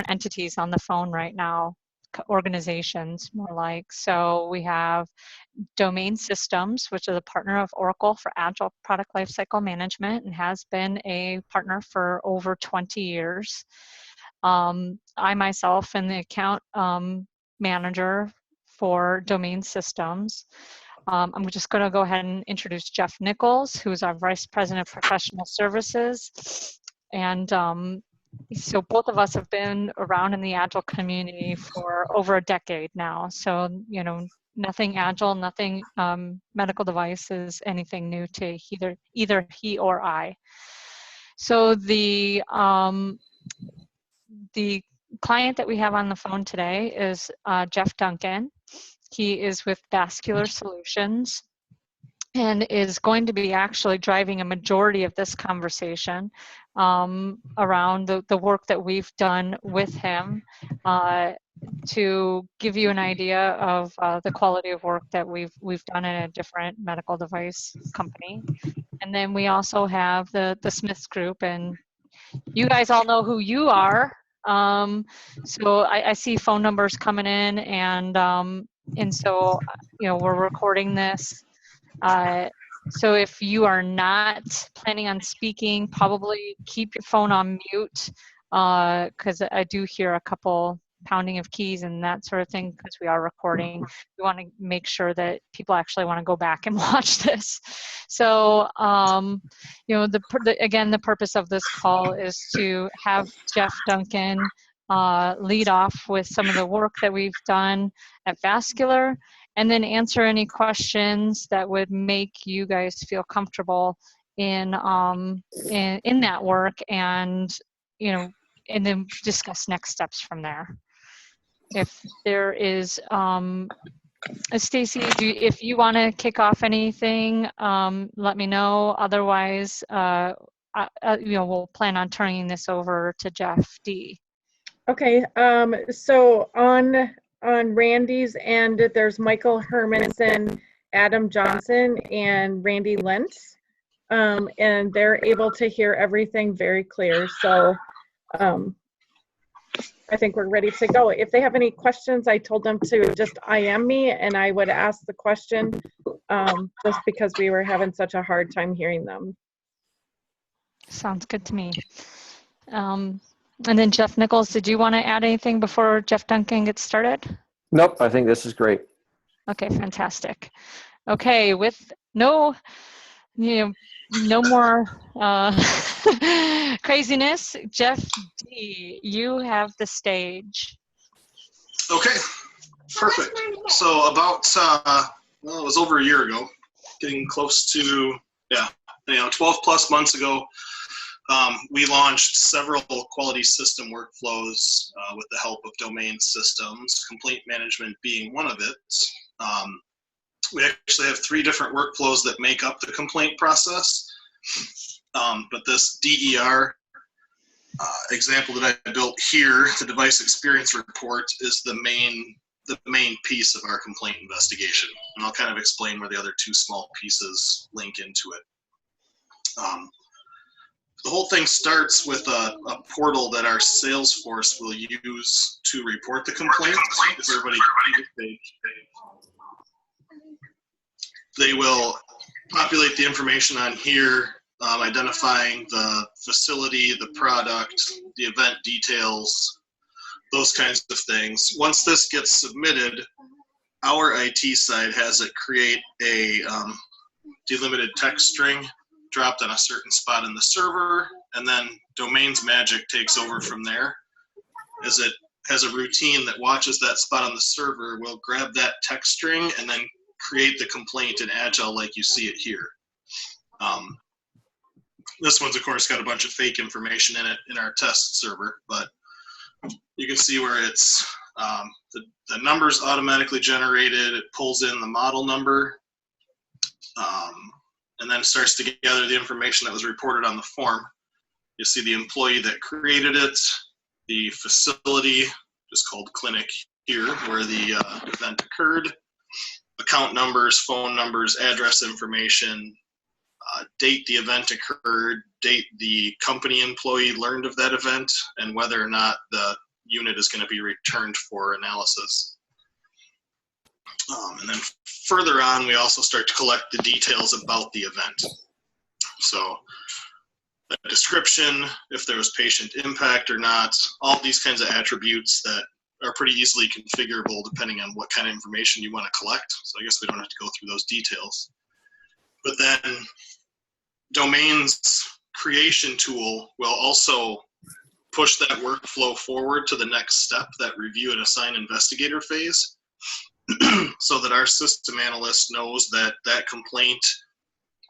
entities on the phone right now, organizations more like. So we have Domain Systems, which is a partner of Oracle for Agile Product Lifecycle Management and has been a partner for over 20 years. I myself am the account manager for Domain Systems. I'm just going to go ahead and introduce Jeff Nichols, who's our Vice President of Professional Services. And so both of us have been around in the Agile community for over a decade now. So, you know, nothing Agile, nothing medical devices, anything new to either he or I. So the client that we have on the phone today is Jeff Duncan. He is with Vascular Solutions and is going to be actually driving a majority of this conversation around the work that we've done with him to give you an idea of the quality of work that we've done in a different medical device company. And then we also have the Smiths Group, and you guys all know who you are. So I see phone numbers coming in, and so, you know, we're recording this. So if you are not planning on speaking, probably keep your phone on mute, because I do hear a couple pounding of keys and that sort of thing, because we are recording. We want to make sure that people actually want to go back and watch this. So, you know, again, the purpose of this call is to have Jeff Duncan lead off with some of the work that we've done at Vascular, and then answer any questions that would make you guys feel comfortable in that work, and, you know, and then discuss next steps from there. If there is, Stacy, if you want to kick off anything, let me know. Otherwise, you know, we'll plan on turning this over to Jeff D. Okay, so on Randy's end, there's Michael Hermanson, Adam Johnson, and Randy Lentz, and they're able to hear everything very clear. So I think we're ready to go. If they have any questions, I told them to just IM me, and I would ask the question, just because we were having such a hard time hearing them. Sounds good to me. And then Jeff Nichols, did you want to add anything before Jeff Duncan gets started? Nope, I think this is great. Okay, fantastic. Okay, with no more craziness, Jeff D, you have the stage. Okay, perfect. So about, well, it was over a year ago, getting close to, 12 plus months ago, we launched several quality system workflows with the help of Domain Systems, complaint management being one of it. We actually have 3 different workflows that make up the complaint process, but this DER example that I built here, the device experience report, is the main piece of our complaint investigation, and I'll kind of explain where the other 2 small pieces link into it. The whole thing starts with a portal that our sales force will use to report the complaints. If everybody can see the page, they will populate the information on here, identifying the facility, the product, the event details, those kinds of things. Once this gets submitted, our IT side has it create a delimited text string dropped on a certain spot in the server, and then Domain's magic takes over from there. As it has a routine that watches that spot on the server, we'll grab that text string and then create the complaint in Agile like you see it here. This one's, of course, got a bunch of fake information in it in our test server, but you can see where it's the numbers automatically generated. It pulls in the model number, and then starts to gather the information that was reported on the form. You see the employee that created it, the facility, just called clinic here, where the event occurred, account numbers, phone numbers, address information, date the event occurred, date the company employee learned of that event, and whether or not the unit is going to be returned for analysis. And then further on, we also start to collect the details about the event. So a description, if there was patient impact or not, all these kinds of attributes that are pretty easily configurable depending on what kind of information you want to collect. So I guess we don't have to go through those details. But then Domain's creation tool will also push that workflow forward to the next step, that review and assign investigator phase, so that our system analyst knows that that complaint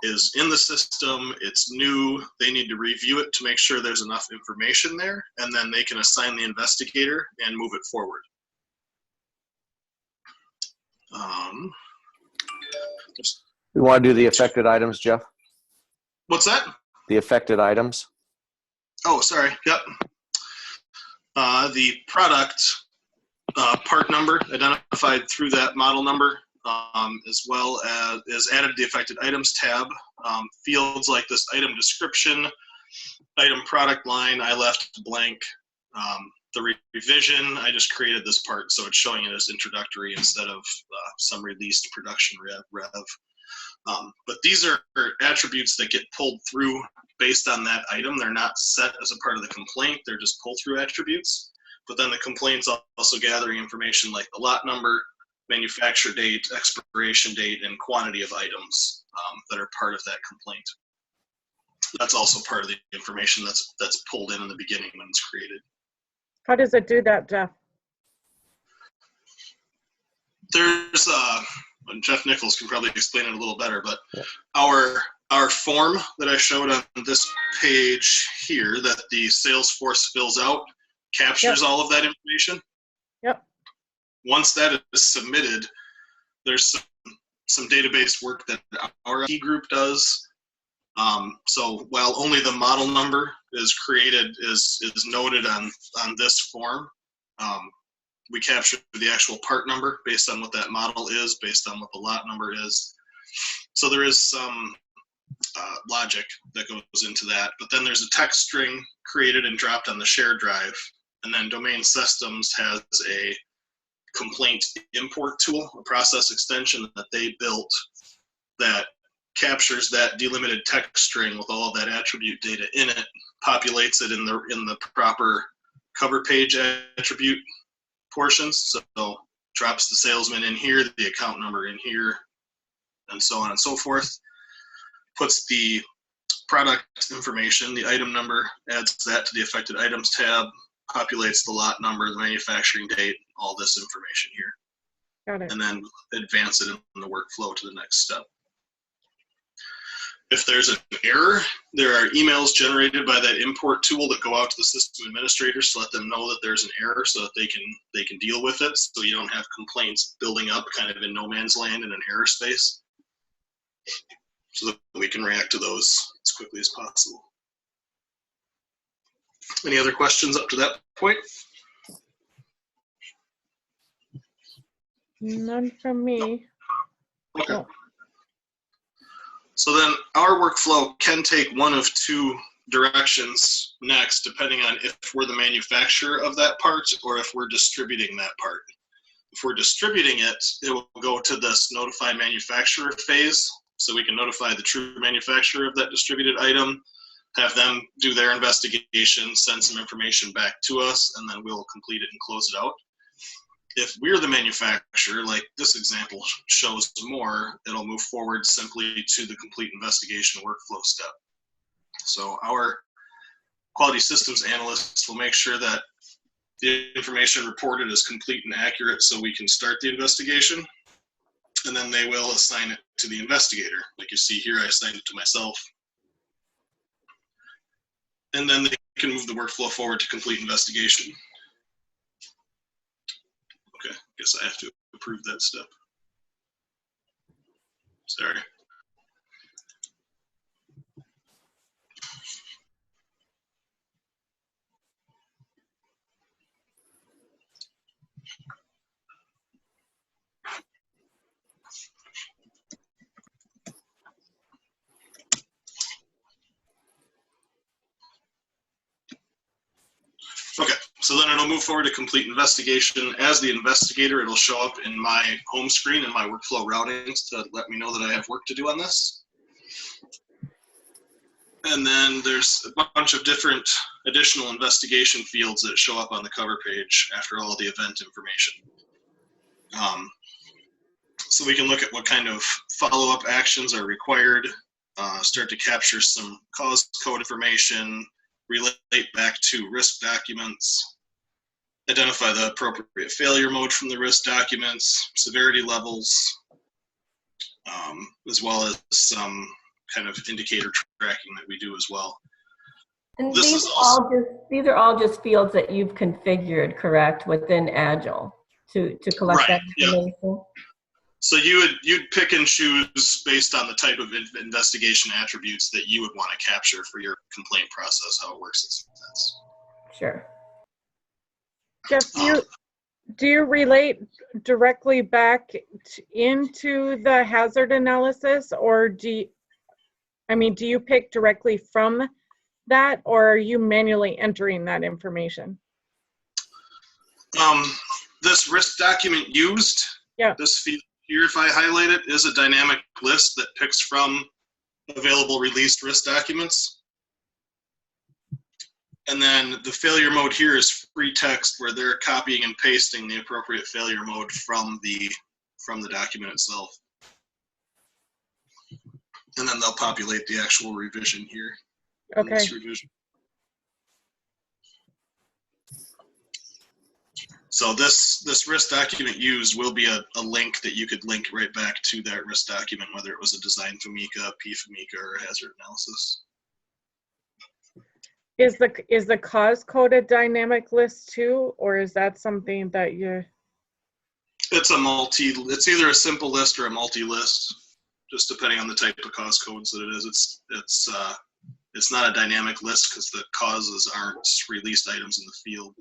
is in the system, it's new, they need to review it to make sure there's enough information there, and then they can assign the investigator and move it forward. We want to do the affected items, Jeff? What's that? The affected items. Oh, sorry, yep. The product part number identified through that model number, as well as is added to the affected items tab. Fields like this item description, item product line, I left blank. The revision, I just created this part so it's showing it as introductory instead of some released production rev. But these are attributes that get pulled through based on that item. They're not set as a part of the complaint, they're just pull-through attributes. But then the complaint's also gathering information like the lot number, manufacture date, expiration date, and quantity of items that are part of that complaint. That's also part of the information that's pulled in the beginning when it's created. How does it do that, Jeff? There's Jeff Nichols can probably explain it a little better, but our form that I showed on this page here that the Salesforce fills out captures all of that information. Yep. Once that is submitted, there's some database work that our IT group does. So while only the model number is created, is noted on this form, we capture the actual part number based on what that model is, based on what the lot number is. So there is some logic that goes into that, but then there's a text string created and dropped on the shared drive. And then Domain Systems has a complaint import tool, a process extension that they built that captures that delimited text string with all of that attribute data in it, populates it in the proper cover page attribute portions. So drops the salesman in here, the account number in here, and so on and so forth. Puts the product information, the item number, adds that to the affected items tab, populates the lot number, the manufacturing date, all this information here. Got it. And then advance it in the workflow to the next step. If there's an error, there are emails generated by that import tool that go out to the system administrators to let them know that there's an error so that they can deal with it, so you don't have complaints building up kind of in no man's land in an error space, so that we can react to those as quickly as possible. Any other questions up to that point? None from me. Okay. Oh. So then our workflow can take one of two directions next, depending on if we're the manufacturer of that part or if we're distributing that part. If we're distributing it, it will go to this notify manufacturer phase. So we can notify the true manufacturer of that distributed item, have them do their investigation, send some information back to us, and then we'll complete it and close it out. If we're the manufacturer, like this example shows more, it'll move forward simply to the complete investigation workflow step. So our quality systems analysts will make sure that the information reported is complete and accurate so we can start the investigation. And then they will assign it to the investigator. Like you see here, I assigned it to myself. And then they can move the workflow forward to complete investigation. Okay, guess I have to approve that step. Sorry. Okay, So then it'll move forward to complete investigation. As the investigator, it'll show up in my home screen and my workflow routings to let me know that I have work to do on this. And then there's a bunch of different additional investigation fields that show up on the cover page after all the event information. So we can look at what kind of follow-up actions are required, start to capture some cause code information, relate back to risk documents, identify the appropriate failure mode from the risk documents, severity levels, as well as some kind of indicator tracking that we do as well. And This these is are all just fields that you've configured, correct, within Agile to collect Right, that yeah. information? So you'd pick and choose based on the type of investigation attributes that you would want to capture for your complaint process, how it works in sense. Sure. Jeff, do you relate directly back into the hazard analysis, or do you pick directly from that, or are you manually entering that information? This risk document used, Yeah. this field here, if I highlight it, is a dynamic list that picks from available released risk documents. And then the failure mode here is free text, where they're copying and pasting the appropriate failure mode from the document itself. And then they'll populate the actual revision here. Okay. This revision. So this risk document used will be a link that you could link right back to that risk document, whether it was a design FAMICA, P-FAMICA, or a hazard analysis. Is the cause code a dynamic list too, or is that something that you? It's it's either a simple list or a multi-list, just depending on the type of cause codes that it is. It's not a dynamic list because the causes aren't released items in the field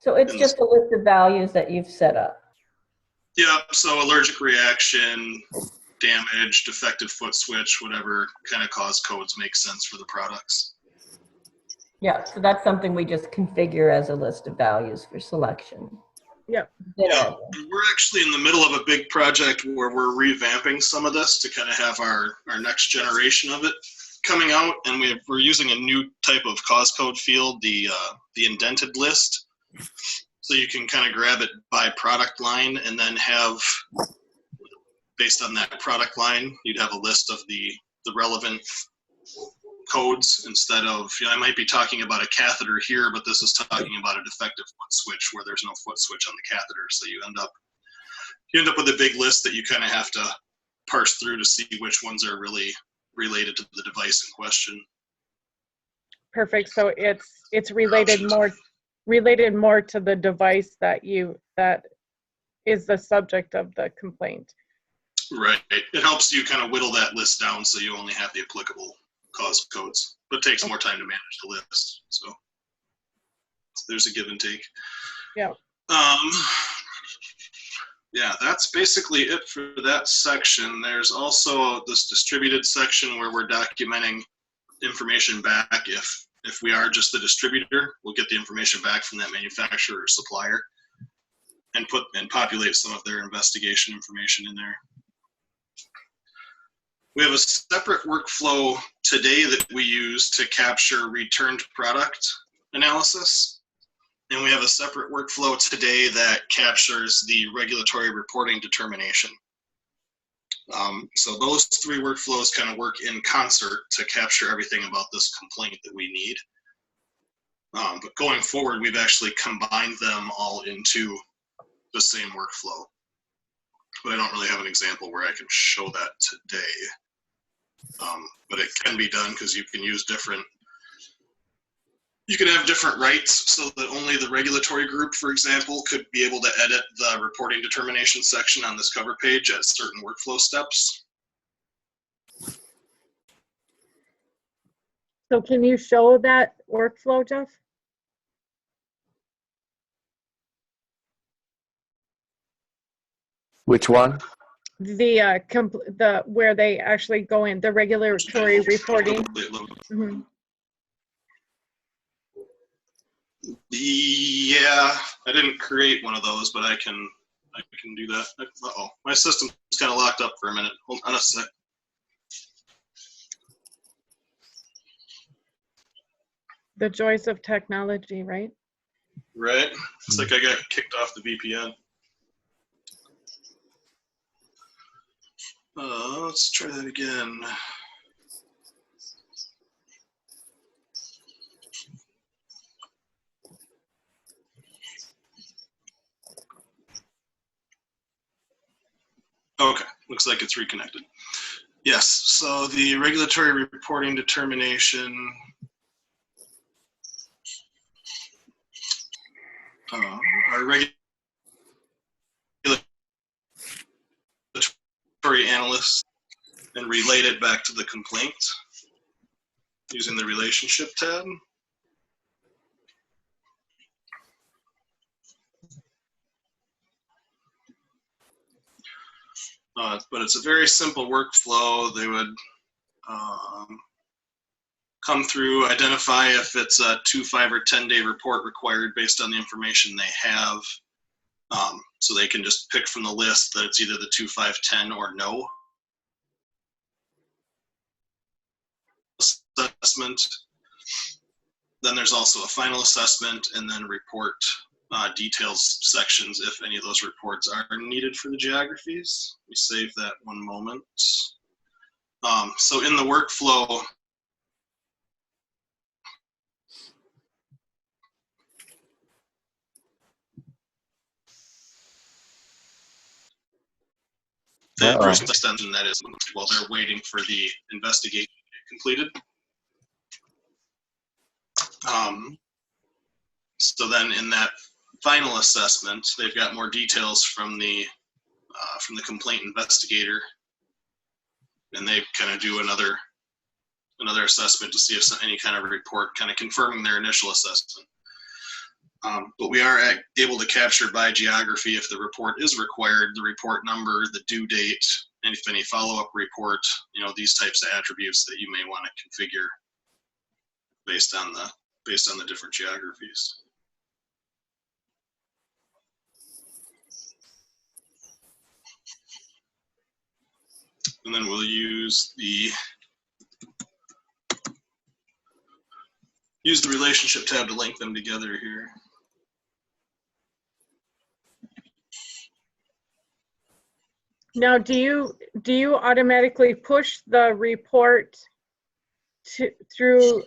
So it's just a list of values that you've set up. Yeah, so allergic reaction, damage, defective foot switch, whatever kind of cause codes make sense for the products. Yeah, so that's something we just configure as a list of values for selection. Yep. Yeah, we're actually in the middle of a big project where we're revamping some of this to kind of have our next generation of it coming out, and we're using a new type of cause code field, the indented list. So you can kind of grab it by product line and then have, based on that product line, you'd have a list of the relevant codes instead of, I might be talking about a catheter here, but this is talking about a defective foot switch where there's no foot switch on the catheter. So you end up with a big list that you kind of have to parse through to see which ones are really related to the device in question. Perfect. So it's related more to the device that is the subject of the complaint. Right. It helps you kind of whittle that list down so you only have the applicable cause codes, but it takes more time to manage the list. So there's a give and take. Yeah. Yeah, that's basically it for that section. There's also this distributed section where we're documenting information back. If we are just the distributor, we'll get the information back from that manufacturer or supplier and populate some of their investigation information in there. We have a separate workflow today that we use to capture returned product analysis. And we have a separate workflow today that captures the regulatory reporting determination. So those three workflows kind of work in concert to capture everything about this complaint that we need. But going forward, we've actually combined them all into the same workflow. But I don't really have an example where I can show that today. But it can be done because you can use you can have different rights so that only the regulatory group, for example, could be able to edit the reporting determination section on this cover page at certain workflow steps. So can you show that workflow, Jeff? Which one? The where they actually go in the regulatory reporting. Let Yeah, I didn't create one of those, but I can do that. Uh-oh, my system's kind of locked up for a minute. Hold on a sec. The joys of technology, right? Right? It's like I got kicked off the VPN. Let's try that again. Okay, looks like it's reconnected. Yes, so the regulatory reporting determination, our regulatory analysts, and relate it back to the complaint using the relationship tab. But it's a very simple workflow. They would come through, identify if it's a 2, 5, or 10-day report required based on the information they have. So they can just pick from the list that it's either the 2, 5, 10 or no. Assessment. Then there's also a final assessment, and then report details sections if any of those reports are needed for the geographies. We save that one moment. So in the workflow, the first extension, that is, while they're waiting for the investigation to get completed. So then in that final assessment, they've got more details from the complaint investigator, and they kind of do another assessment to see if any kind of report kind of confirming their initial assessment. But we are able to capture by geography if the report is required, the report number, the due date, and if any follow-up report, these types of attributes that you may want to configure based on the different geographies. And then we'll use the relationship tab to link them together here. Now, do you automatically push the report through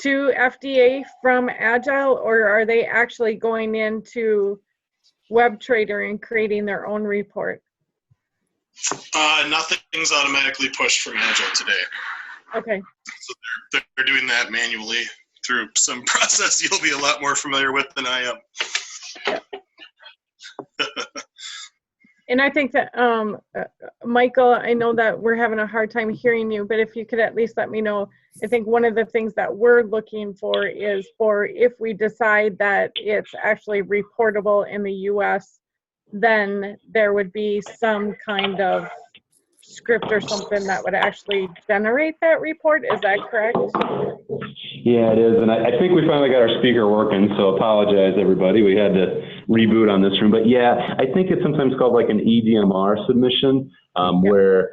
to FDA from Agile, or are they actually going into WebTrader and creating their own report? Nothing's automatically pushed from Agile today. Okay. So they're doing that manually through some process you'll be a lot more familiar with than I am. Yeah. And I think that, Michael, I know that we're having a hard time hearing you, but if you could at least let me know, I think one of the things that we're looking for is for if we decide that it's actually reportable in the US, then there would be some kind of script or something that would actually generate that report. Is that correct? Yeah, it is. And I think we finally got our speaker working, so apologize, everybody. We had to reboot on this room. But yeah, I think it's sometimes called like an EDMR submission, where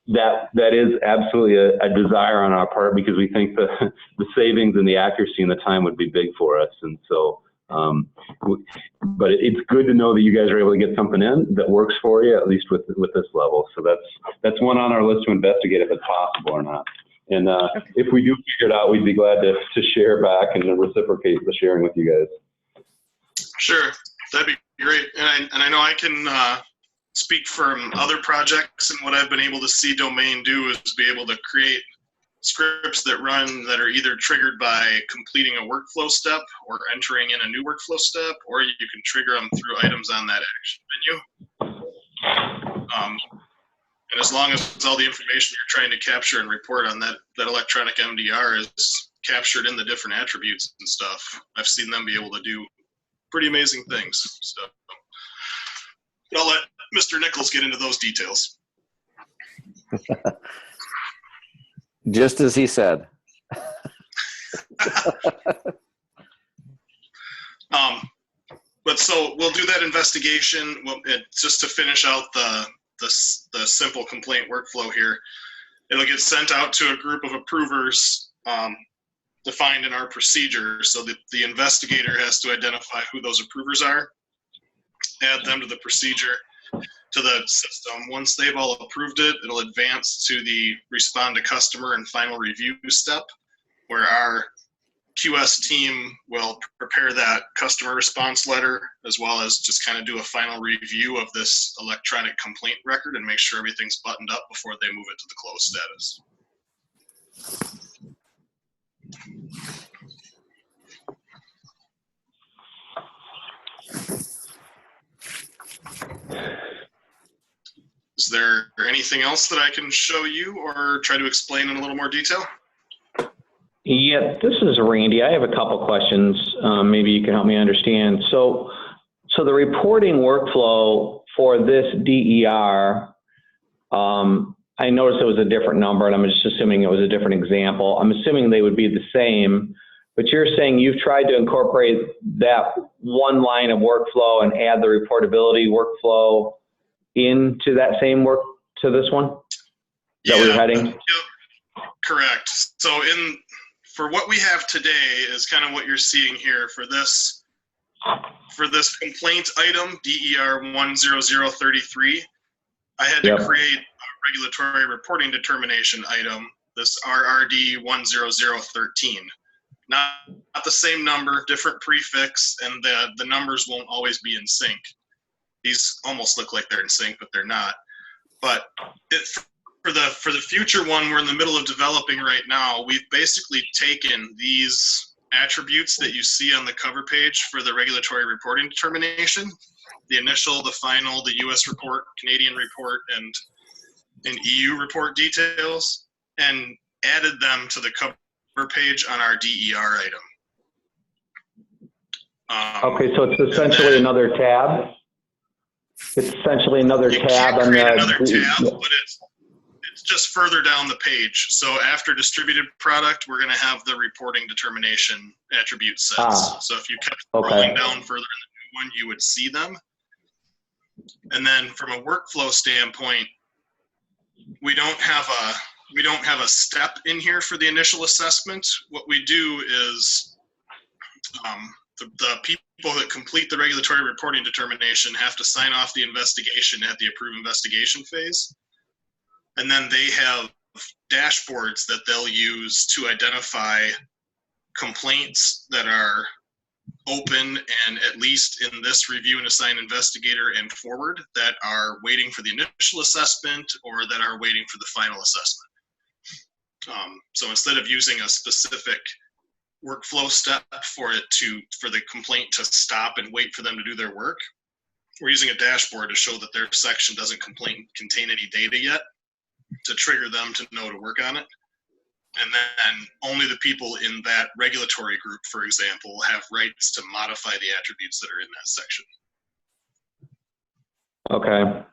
that is absolutely a desire on our part, because we think the savings and the accuracy and the time would be big for us. And so, but it's good to know that you guys are able to get something in that works for you, at least with this level. So that's one on our list to investigate if it's possible or not. And if we do figure it out, we'd be glad to share back and to reciprocate the sharing with you guys. Sure, that'd be great. And I know I can speak from other projects, and what I've been able to see Domain do is be able to create scripts that run that are either triggered by completing a workflow step or entering in a new workflow step, or you can trigger them through items on that action menu. And as long as all the information you're trying to capture and report on that electronic MDR is captured in the different attributes and stuff, I've seen them be able to do pretty amazing things. So I'll let Mr. Nichols get into those details. Just as he said. But so we'll do that investigation. Just to finish out the simple complaint workflow here, it'll get sent out to a group of approvers defined in our procedure. So the investigator has to identify who those approvers are, add them to the procedure, to the system. Once they've all approved it, it'll advance to the respond to customer and final review step, where our QS team will prepare that customer response letter, as well as just kind of do a final review of this electronic complaint record and make sure everything's buttoned up before they move it to the closed status. Is there anything else that I can show you or try to explain in a little more detail? Yeah, this is Randy. I have a couple questions. Maybe you can help me understand. So the reporting workflow for this DER, I noticed it was a different number, and I'm just assuming it was a different example. I'm assuming they would be the same, but you're saying you've tried to incorporate that one line of workflow and add the reportability workflow into that same work to this one? Is that where you're heading? Yep, correct. So for what we have today is kind of what you're seeing here for this complaint item, DER 10033. I had to create a regulatory reporting determination item, this RRD 10013. Not the same number, different prefix, and the numbers won't always be in sync. These almost look like they're in sync, but they're not. But for the future one we're in the middle of developing right now, we've basically taken these attributes that you see on the cover page for the regulatory reporting determination, the initial, the final, the US report, Canadian report, and EU report details, and added them to the cover page on our DER item. Okay, so it's essentially another tab? It's essentially another tab on the... another tab, but it's just further down the page. So after distributed product, we're going to have the reporting determination attribute sets. So if you kept scrolling down further in the new one, you would see them. And then from a workflow standpoint, we don't have a step in here for the initial assessment. What we do is the people that complete the regulatory reporting determination have to sign off the investigation at the approve investigation phase. And then they have dashboards that they'll use to identify complaints that are open and at least in this review and assign investigator and forward that are waiting for the initial assessment or that are waiting for the final assessment. So instead of using a specific workflow step for the complaint to stop and wait for them to do their work, we're using a dashboard to show that their section doesn't contain any data yet, to trigger them to know to work on it. And then only the people in that regulatory group, for example, have rights to modify the attributes that are in that section. Okay.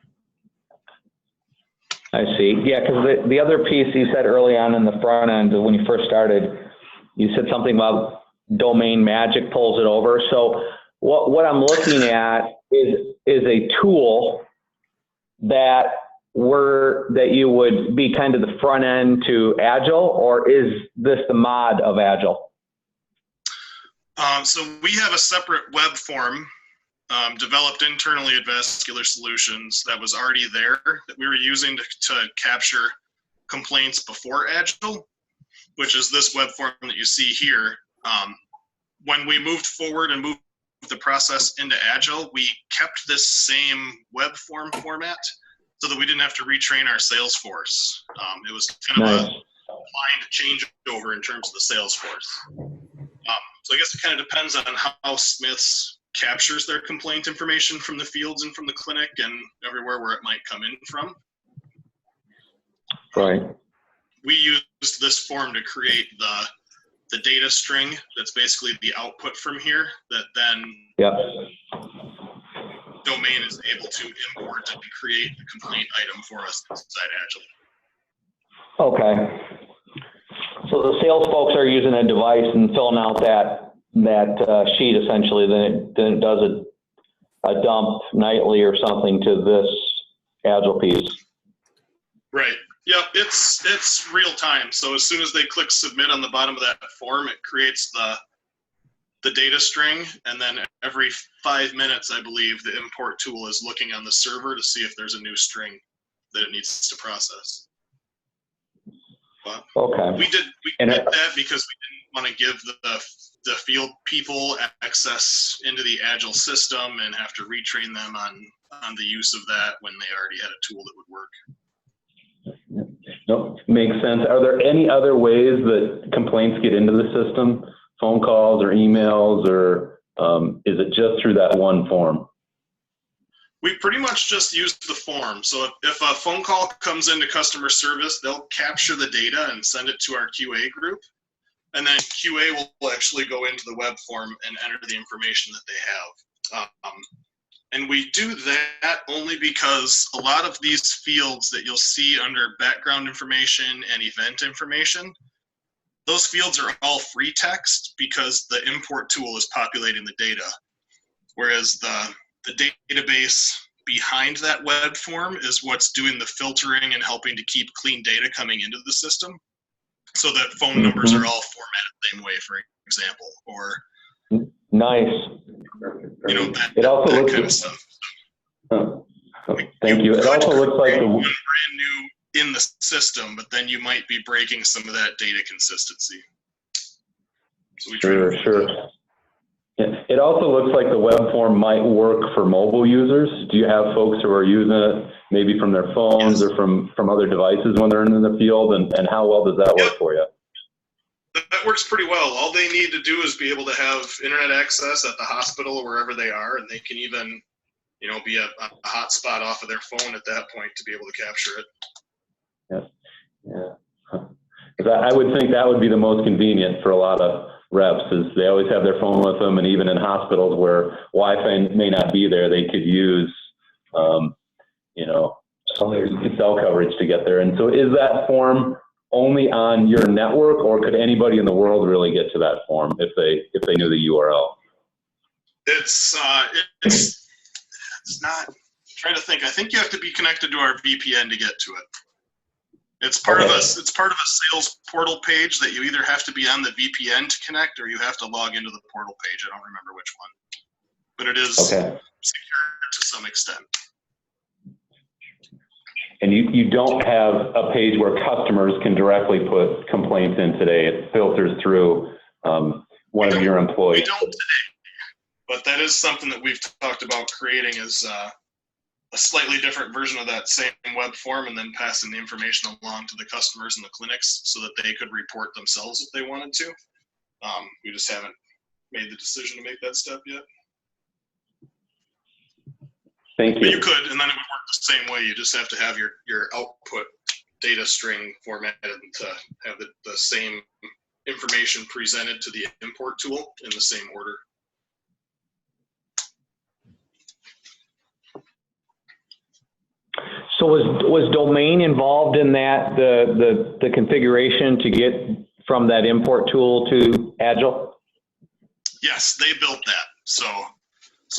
I see. Yeah, because the other piece you said early on in the front end, when you first started, you said something about domain magic pulls it over. So what I'm looking at is a tool that you would be kind of the front end to Agile, or is this the mod of Agile? So we have a separate web form developed internally at Vascular Solutions that was already there that we were using to capture complaints before Agile, which is this web form that you see here. When we moved forward and moved the process into Agile, we kept this same web form format so that we didn't have to retrain our sales force. It was kind of a blind changeover in terms of the sales force. So I guess it kind of depends on how Smiths captures their complaint information from the fields and from the clinic and everywhere where it might come in from. Right. We used this form to create the data string that's basically the output from here that then domain is able to import and create the complaint item for us inside Agile. Okay. So the sales folks are using a device and filling out that that sheet essentially than it does a dump nightly or something to this Agile piece. Right. Yep. It's real time. So as soon as they click submit on the bottom of that form, it creates the data string, and then every 5 minutes, I believe, the import tool is looking on the server to see if there's a new string that it needs to process. But Okay. we did that because we didn't want to give the field people access into the Agile system and have to retrain them on the use of that when they already had a tool that would work. Nope, makes sense. Are there any other ways that complaints get into the system? Phone calls or emails, or is it just through that one form? We pretty much just use the form. So if a phone call comes into customer service, they'll capture the data and send it to our QA group. And then QA will actually go into the web form and enter the information that they have. And we do that only because a lot of these fields that you'll see under background information and event information, those fields are all free text because the import tool is populating the data. Whereas the database behind that web form is what's doing the filtering and helping to keep clean data coming into the system. So that phone numbers are all formatted the same way, for example, or nice. It also looks kind of stuff. Thank you. It also looks like one brand new in the system, but then you might be breaking some of that data consistency. So we try to avoid that. Yeah. It also looks like the web form might work for mobile users. Do you have folks who are using it maybe from their phones or from other devices when they're in the field? And how well does that work for you? That works pretty well. All they need to do is be able to have internet access at the hospital or wherever they are, and they can even, be a hotspot off of their phone at that point to be able to capture it. Yeah. I would think that would be the most convenient for a lot of reps, is they always have their phone with them, and even in hospitals where Wi-Fi may not be there, they could use, cell coverage to get there. And so is that form only on your network, or could anybody in the world really get to that form if they knew the URL? It's not, I'm trying to think. I think you have to be connected to our VPN to get to it. It's part of a sales portal page that you either have to be on the VPN to connect or you have to log into the portal page. I don't remember which one, but it is secure to some extent. And you don't have a page where customers can directly put complaints in today. It filters through one of your employees. We don't today, but that is something that we've talked about creating is a slightly different version of that same web form, and then passing the information along to the customers and the clinics so that they could report themselves if they wanted to. We just haven't made the decision to make that step yet. Thank you. But you could, and then it would work the same way. You just have to have your output data string formatted to have the same information presented to the import tool in the same order. So was domain involved in that, the configuration to get from that import tool to Agile? Yes, they built that. So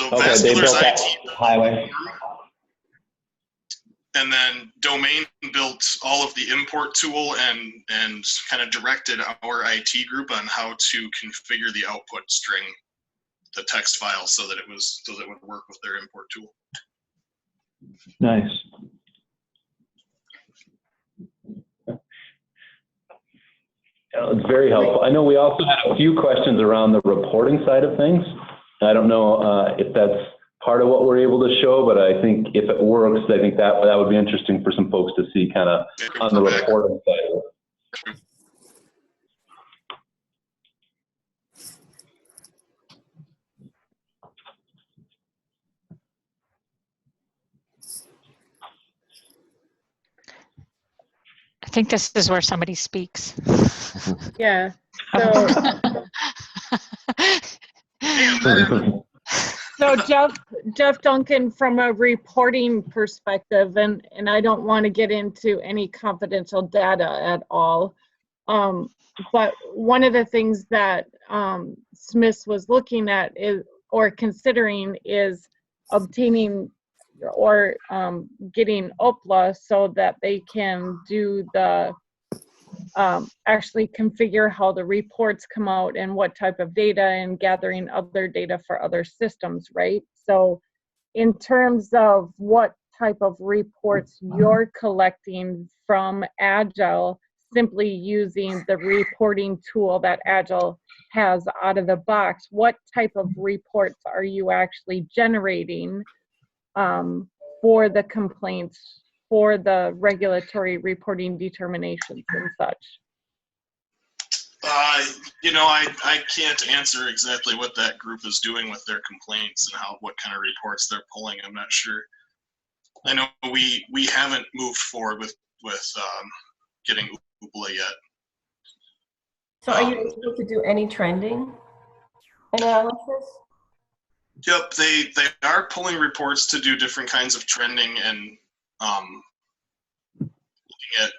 okay, Vascular's they built IT that highway. And then domain built all of the import tool and kind of directed our IT group on how to configure the output string, the text file, so that it would work with their import tool. Nice. It's very helpful. I know we also had a few questions around the reporting side of things. I don't know if that's part of what we're able to show, but I think if it works, I think that would be interesting for some folks to see kind of on the reporting side. I think this is where somebody speaks. Yeah. So, so Jeff Duncan, from a reporting perspective, and I don't want to get into any confidential data at all, but one of the things that Smiths was looking at is, or considering, is obtaining or getting OPLA so that they can do the actually configure how the reports come out and what type of data, and gathering other data for other systems, right? So in terms of what type of reports you're collecting from Agile, simply using the reporting tool that Agile has out of the box, what type of reports are you actually generating for the complaints, for the regulatory reporting determinations and such? You know, I can't answer exactly what that group is doing with their complaints and what kind of reports they're pulling. I'm not sure. I know we haven't moved forward with getting UPLA yet. So are you able to do any trending analysis? Yep, they are pulling reports to do different kinds of trending and looking at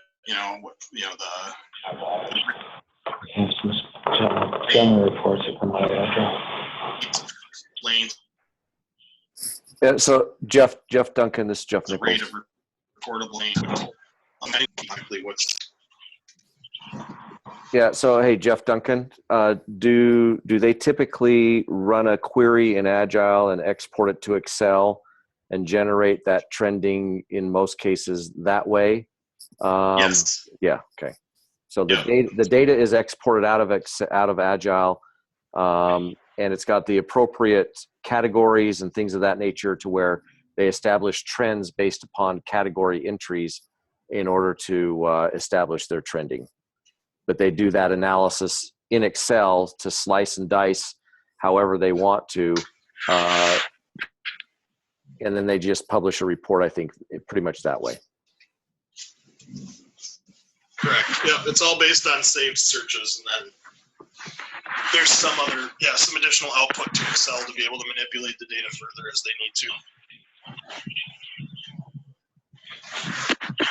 General reports are from Agile. lanes. Yeah, so Jeff Duncan, this is Jeff The rate Nichols. of reportable lanes. Exactly what's. Yeah, so hey, Jeff Duncan, do they typically run a query in Agile and export it to Excel and generate that trending in most cases that way? Yes. Yeah, okay. So the data is exported out of Agile, and it's got the appropriate categories and things of that nature to where they establish trends based upon category entries in order to establish their trending. But they do that analysis in Excel to slice and dice however they want to, and then they just publish a report, I think, pretty much that way. Correct. Yep, it's all based on saved searches, and then there's some additional output to Excel to be able to manipulate the data further as they need to.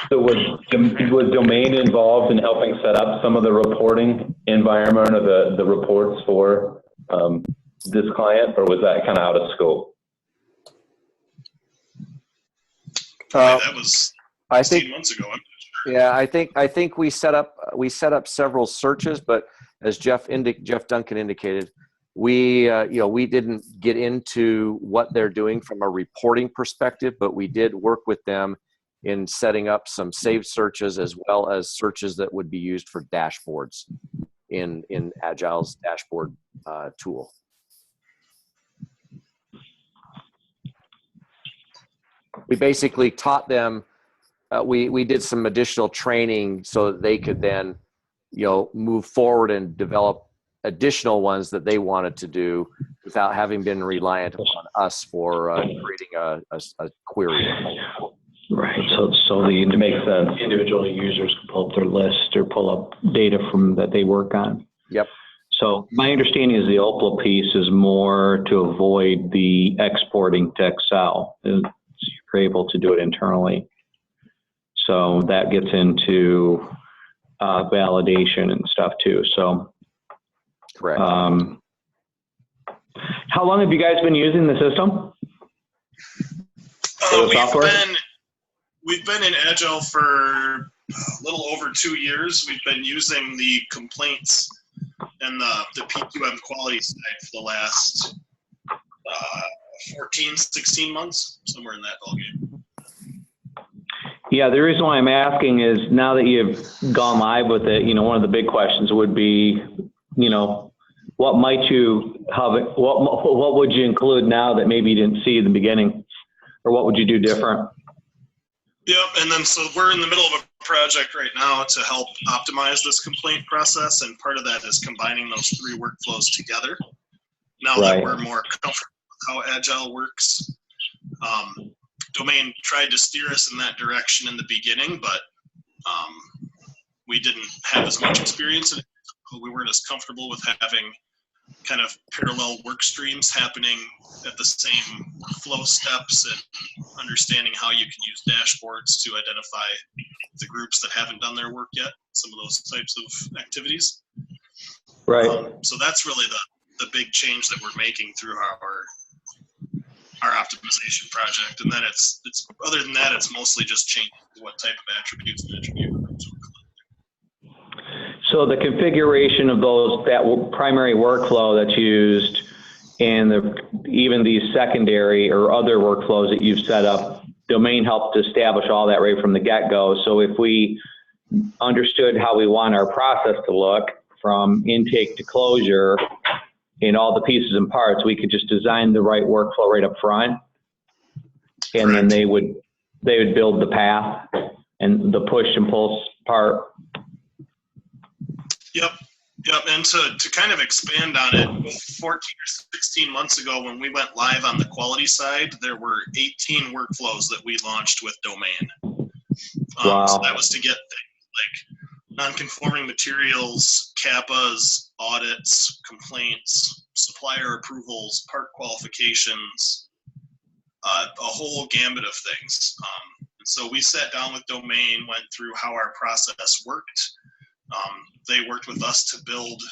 So was Domain involved in helping set up some of the reporting environment or the reports for this client, or was that kind of out of scope? That was I 16 think months ago. I'm not sure. Yeah, I think we set up several searches, but as Jeff Duncan indicated, we didn't get into what they're doing from a reporting perspective, but we did work with them in setting up some saved searches as well as searches that would be used for dashboards in Agile's dashboard tool. We basically taught them. We did some additional training so that they could then, move forward and develop additional ones that they wanted to do without having been reliant upon us for creating a query. Right. So it makes sense. Individual users can pull up their list or pull up data from that they work on. Yep. So my understanding is the OPLA piece is more to avoid the exporting to Excel. You're able to do it internally. So that gets into validation and stuff too. So, Correct. How long have you guys been using the system? We've been in Agile for a little over 2 years. We've been using the complaints and the PQM quality side for the last 14, 16 months, somewhere in that ballgame. Yeah, the reason why I'm asking is now that you've gone live with it, one of the big questions would be, what might you have? What would you include now that maybe you didn't see in the beginning, or what would you do different? Yep, and then so we're in the middle of a project right now to help optimize this complaint process, and part of that is combining those 3 workflows together. Now that we're more comfortable with how Agile works, Domain tried to steer us in that direction in the beginning, but we didn't have as much experience in it. We weren't as comfortable with having kind of parallel work streams happening at the same flow steps and understanding how you can use dashboards to identify the groups that haven't done their work yet, some of those types of activities. Right. So that's really the big change that we're making through our optimization project. And then it's other than that, it's mostly just changing what type of attributes and attribute groups we're collecting. So the configuration of that primary workflow that's used and even these secondary or other workflows that you've set up, Domain helped to establish all that right from the get-go. So if we understood how we want our process to look from intake to closure in all the pieces and parts, we could just design the right workflow right up front, and Correct. then they would build the path and the push and pull part. Yep. And to kind of expand on it, 14 or 16 months ago when we went live on the quality side, there were 18 workflows that we launched with Domain. Wow. So that was to get things like non-conforming materials, CAPAs, audits, complaints, supplier approvals, part qualifications, a whole gambit of things. And so we sat down with Domain, went through how our process worked. They worked with us to build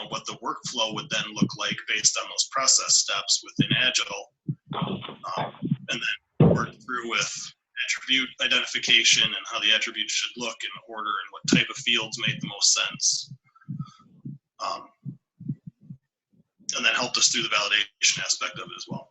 what the workflow would then look like based on those process steps within Agile, and then worked through with attribute identification and how the attributes should look in order and what type of fields made the most sense, and then helped us through the validation aspect of it as well.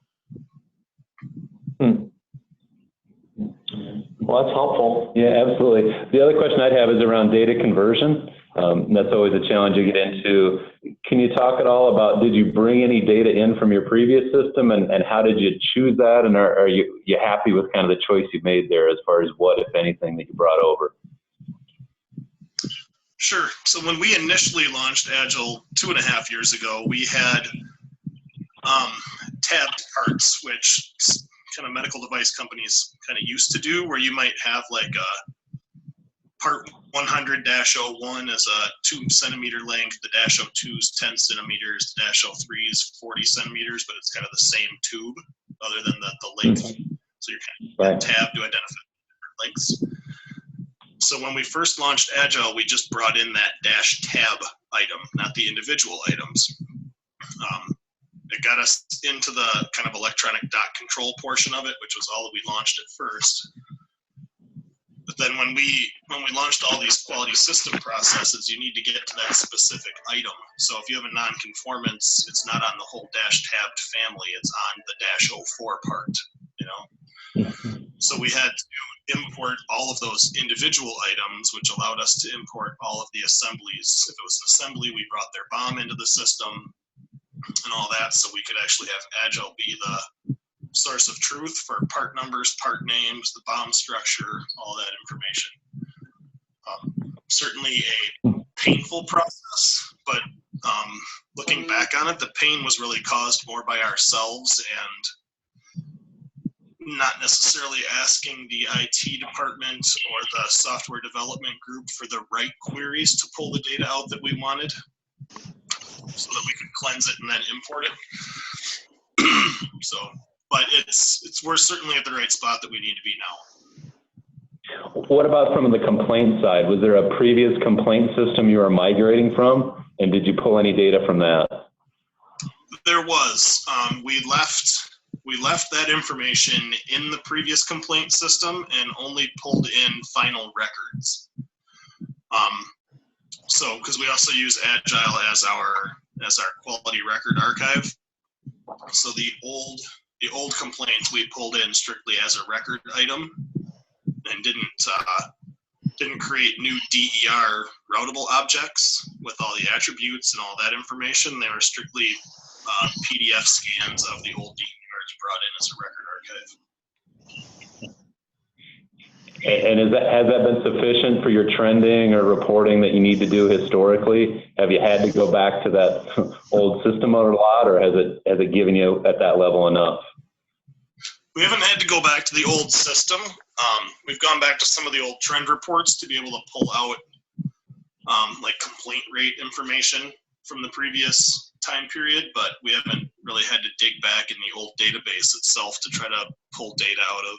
Well, that's helpful. Yeah, absolutely. The other question I'd have is around data conversion. That's always a challenge you get into. Can you talk at all about, did you bring any data in from your previous system, and how did you choose that? And are you happy with kind of the choice you made there as far as what, if anything, that you brought over? Sure. So when we initially launched Agile 2.5 years ago, we had tabbed parts, which kind of medical device companies kind of used to do, where you might have like a part 100-01 is a 2 centimeter length, the -02 is 10 centimeters, the -03 is 40 centimeters, but it's kind of the same tube other than the length. So you're kind of tab to identify different lengths. So when we first launched Agile, we just brought in that -tab item, not the individual items. It got us into the kind of electronic dot control portion of it, which was all that we launched at first. But then when we launched all these quality system processes, you need to get to that specific item. So if you have a non-conformance, it's not on the whole -tabbed family, it's on the -04 part, So we had to import all of those individual items, which allowed us to import all of the assemblies. If it was an assembly, we brought their BOM into the system and all that, so we could actually have Agile be the source of truth for part numbers, part names, the BOM structure, all that information. Certainly a painful process, but looking back on it, the pain was really caused more by ourselves and not necessarily asking the IT department or the software development group for the right queries to pull the data out that we wanted, so that we could cleanse it and then import it. But we're certainly at the right spot that we need to be now. What about from the complaint side? Was there a previous complaint system you were migrating from, and did you pull any data from that? There was. We left that information in the previous complaint system and only pulled in final records. So, because we also use Agile as our quality record archive. So the old complaints we pulled in strictly as a record item and didn't create new DER routable objects with all the attributes and all that information. They were strictly PDF scans of the old DERs brought in as a record archive. And has that been sufficient for your trending or reporting that you need to do historically? Have you had to go back to that old system a lot, or has it given you at that level enough? We haven't had to go back to the old system. We've gone back to some of the old trend reports to be able to pull out like complaint rate information from the previous time period, but we haven't really had to dig back in the old database itself to try to pull data out of.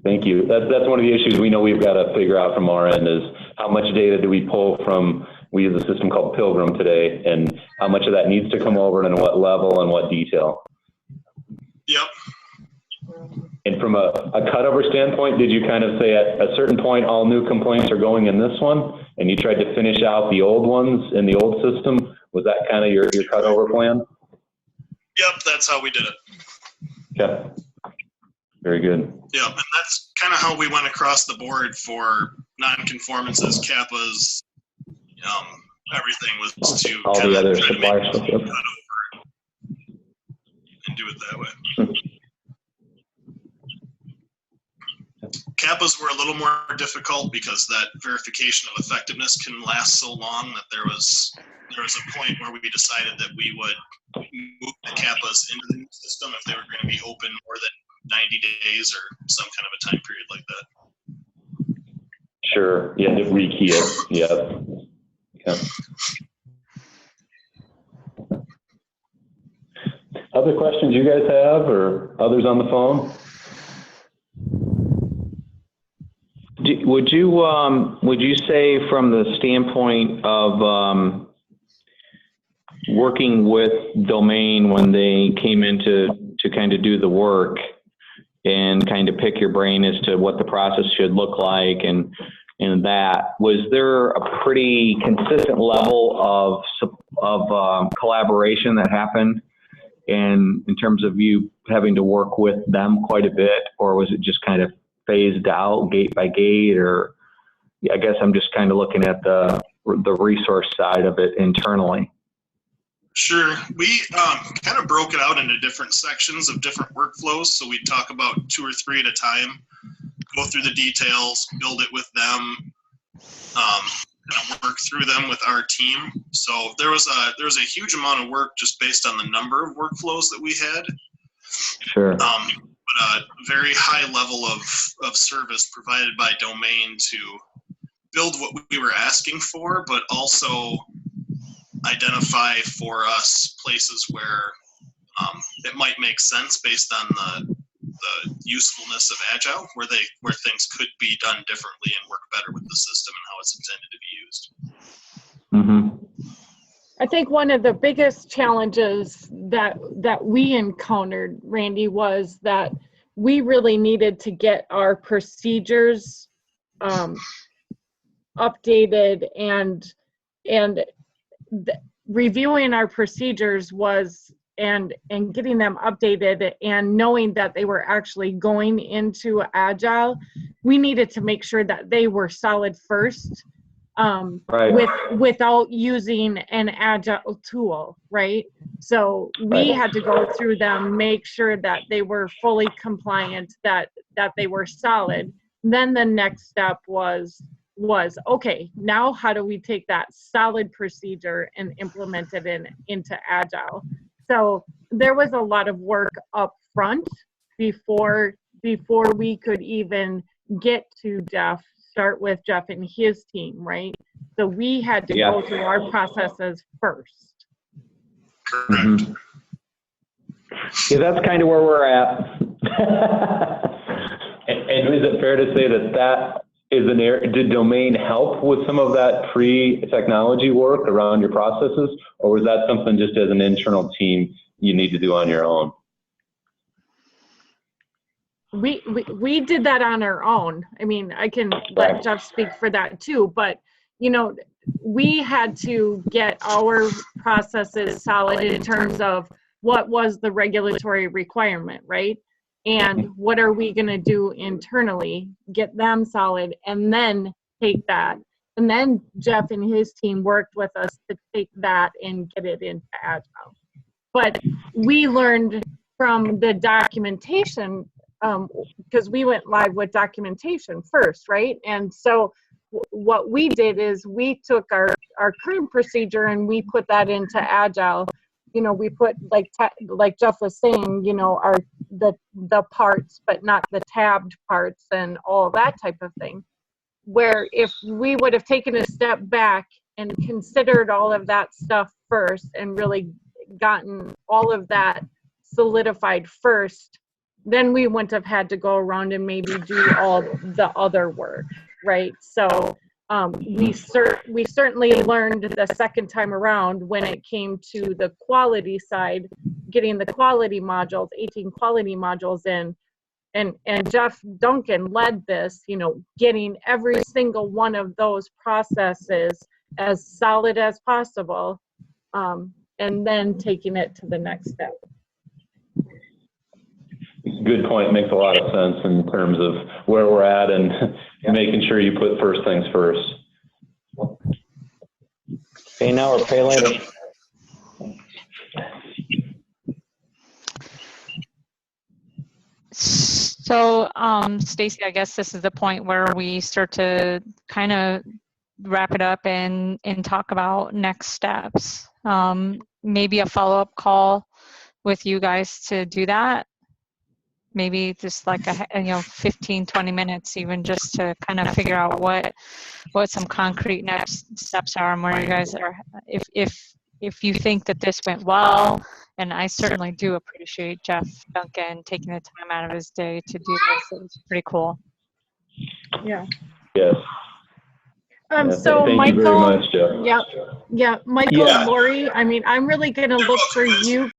Thank you. That's one of the issues we know we've got to figure out from our end is how much data do we pull from, we use a system called Pilgrim today, and how much of that needs to come over and what level and what detail. Yep. And from a cutover standpoint, did you kind of say at a certain point all new complaints are going in this one, and you tried to finish out the old ones in the old system? Was that kind of your cutover plan? Yep, that's how we did it. Okay. Very good. Yep, and that's kind of how we went across the board for non-conformances, kappas, everything was to all kind the of other try to supplier make stuff. it Yep. cut over and do it that way. Kappas were a little more difficult because that verification of effectiveness can last so long that there was a point where we decided that we would move the kappas into the new system if they were going to be open more than 90 days or some kind of a time period like that. Sure. Yeah, to rekey it. Yeah. Yeah. Other questions you guys have, or others on the phone? Would you say from the standpoint of working with Domain when they came in to kind of do the work and kind of pick your brain as to what the process should look like and that, was there a pretty consistent level of collaboration that happened in terms of you having to work with them quite a bit, or was it just kind of phased out gate by gate? Or I guess I'm just kind of looking at the resource side of it internally. Sure. We kind of broke it out into different sections of different workflows. So we'd talk about 2 or 3 at a time, go through the details, build it with them, kind of work through them with our team. So there was a huge amount of work just based on the number of workflows that we had. Sure. But a very high level of service provided by Domain to build what we were asking for, but also identify for us places where it might make sense based on the usefulness of Agile, where things could be done differently and work better with the system and how it's intended to be used. Mm-hmm. I think one of the biggest challenges that we encountered, Randy, was that we really needed to get our procedures updated, and reviewing our procedures was and getting them updated and knowing that they were actually going into Agile. We needed to make sure that they were solid first. Right. Without using an Agile tool, right? So we had to go through them, make sure that they were fully compliant, that they were solid. Then the next step was okay, now how do we take that solid procedure and implement it into Agile? So there was a lot of work up front before we could even get to start with Jeff and his team, right? So we had to go through our processes first. Mm-hmm. Yeah, that's kind of where we're at. And is it fair to say that is an area, did Domain help with some of that pre-technology work around your processes, or was that something just as an internal team you need to do on your own? We did that on our own. I mean, I can let Jeff speak for that too, but we had to get our processes solid in terms of what was the regulatory requirement, right? And what are we going to do internally, get them solid, and then take that. And then Jeff and his team worked with us to take that and get it into Agile. But we learned from the documentation, because we went live with documentation first, right? And so what we did is we took our current procedure and we put that into Agile. We put, like Jeff was saying, the parts, but not the tabbed parts and all that type of thing. Where if we would have taken a step back and considered all of that stuff first and really gotten all of that solidified first, then we wouldn't have had to go around and maybe do all the other work, right? So we certainly learned the second time around when it came to the quality side, getting the quality modules, 18 quality modules in, and Jeff Duncan led this, you know, getting every single one of those processes as solid as possible, and then taking it to the next step. Good point. Makes a lot of sense in terms of where we're at and making sure you put first things first. Pay now or pay later. So, Stacy, I guess this is the point where we start to kind of wrap it up and talk about next steps. Maybe a follow-up call with you guys to do that. Maybe just like 15, 20 minutes even, just to kind of figure out what some concrete next steps are and where you guys are. If you think that this went well, and I certainly do appreciate Jeff Duncan taking the time out of his day to do this. It was pretty cool. Yeah. Yes. So thank Michael, you very much, Jeff. yeah, Michael, Lori, I mean, I'm really going to look for you